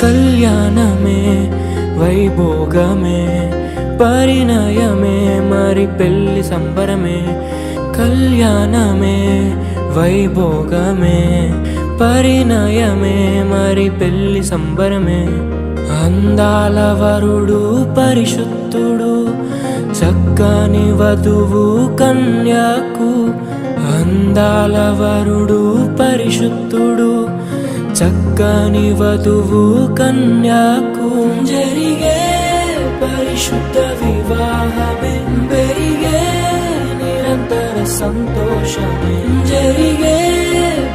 కళ్యాణమే వైభోగమే పరిణయమే మరి పెళ్లి సంబరమే కళ్యాణమే వైభోగమే పరిణయమే మరి పెళ్లి సంబరమే అందాల వరుడు పరిశుద్ధుడు చక్కని వధువు కన్యకు అందాల వరుడు పరిశుద్ధుడు చక్కని వధువు కన్యకు జరిగే పరిశుద్ధ వివాహమే పెరిగే నిరంతర సంతోషమే జరిగే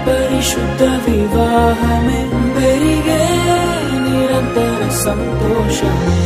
పరిశుద్ధ వివాహమే పెరిగే నిరంతర సంతోషమే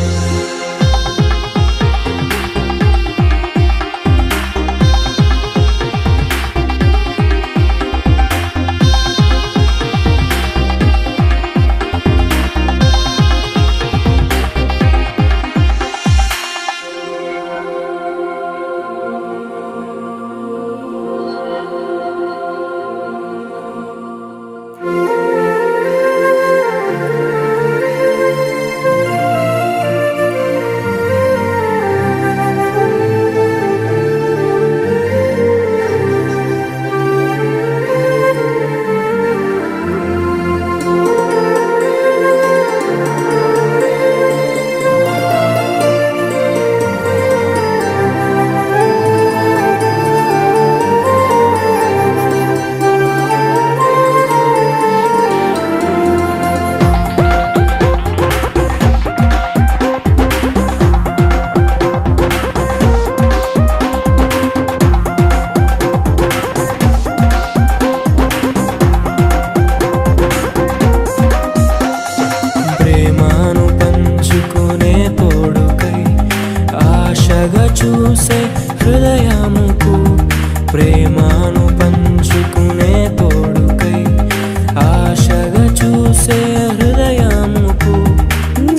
చూసే హృదయముకు ప్రేమను పంచుకునే తోడుకై ఆశగా చూసే హృదయముకు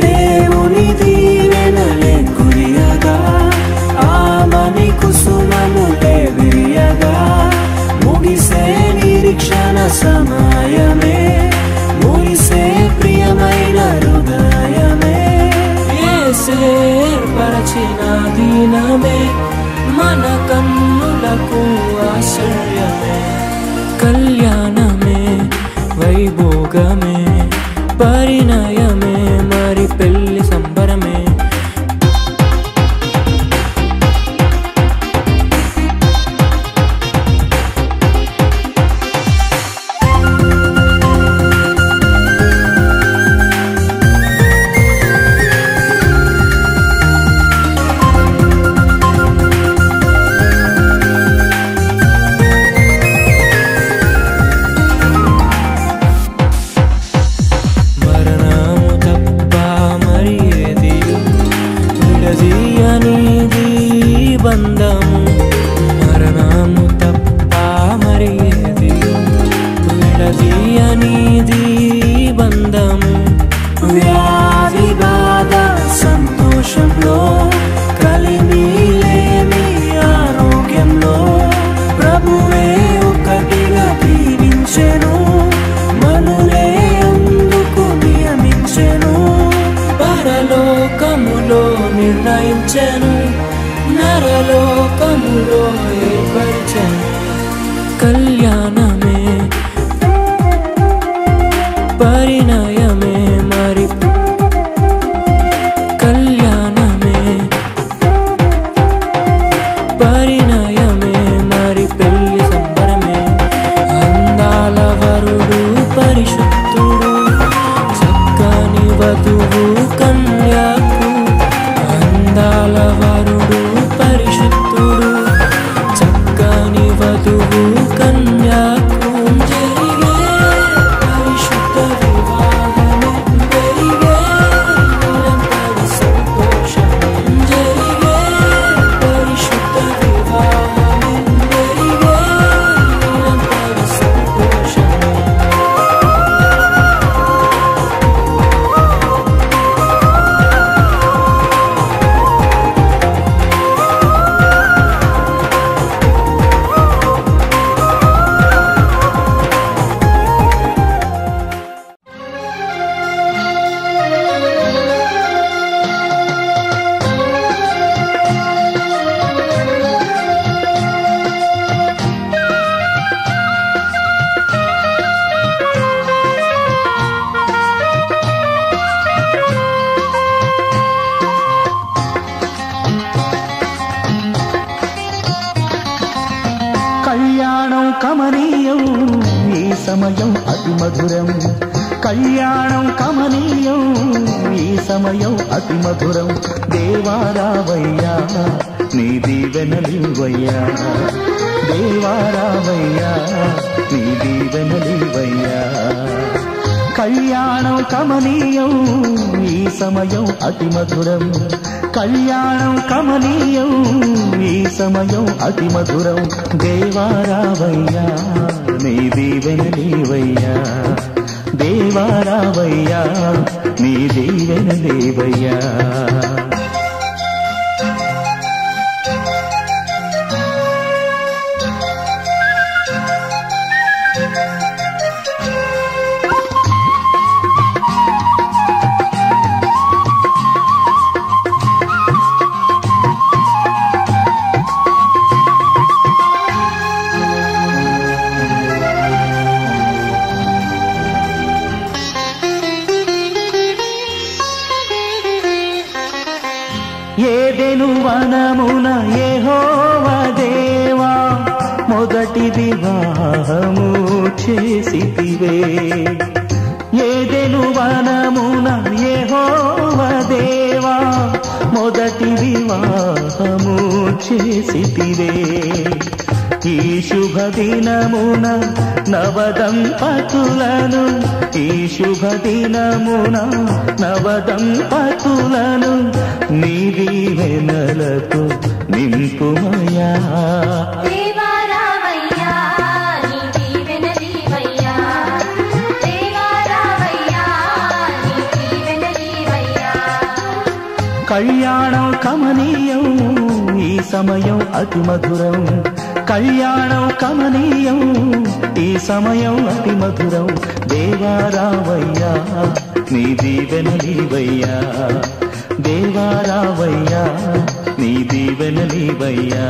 దేవుని దీవెనలే కురియగా ఆమని కుసుమములే విరియగా ముగిసే నిరీక్షణ సమయమే ముగిసే ప్రియమైన హృదయమే ఏర్పరచిన దినమే మన కన్నులకు ఆశ్చర్యమే కళ్యాణమే వైభోగమే పరిణయమే మరి పెళ్లి సంబరమే బంధము మరణము తప్ప మరి ఏది విడదీయనిది బంధము వ్యాధి బాధ సంతోషంలో కలిమి లేని ఆరోగ్యంలో ప్రభువే ఒకటిగా దీవించెను మనులే అందుకు నియమించెను పరలోకములో నిర్ణయించెను నరలోకములో ఏర్పరిచెను కళ్యాణమే పరిణయమే మరి కళ్యాణమే పరిణయమే మరి పెళ్లి సంబరమే అందాల వరుడు పరిశుద్ధుడు చక్కని వధువు కన్యకు అందాల వరుడు పరిశుద్ధుడు చక్కని కమనీయం ఈ సమయం అతి మధురం కళ్యాణం కమనీయం ఈ సమయం అతి మధురం దేవారావయ్యా నీ దీవెనలివయ్యా దేవారావయ్యా నీ దీవెనలివయ్యా కళ్యాణం కమనీయం ఈ సమయం అతి మధురం కళ్యాణం కమనీయం ఈ సమయం అతి మధురం దేవారావయ్యా నీ దీవెనలివయ్యా దేవారావయ్యా నీ దీవెనలివయ్యా ఏదెను వనమున యెహోవా దేవా మొదటి వివాహము చేసితివే ఏదెను వనమున యెహోవా దేవా మొదటి వివాహము చేసితివే ఈ శుభ దినమున నవదంపతులను ఈ శుభ దినమున నవదంపతులను నీ దీవెనలతో నింపుమయా దేవారావయ్యా నీ దీవెనలివయ్యా దేవారావయ్యా నీ దీవెనలివయ్యా కళ్యాణం కమనీయం ఈ సమయం అతి మధురం కళ్యాణం కమనీయం ఈ సమయం అతి మధురం దేవారావయ్యా నీ దీవెనలివయ్యా దేవారావయ్యా నీ దీవెనలివయ్యా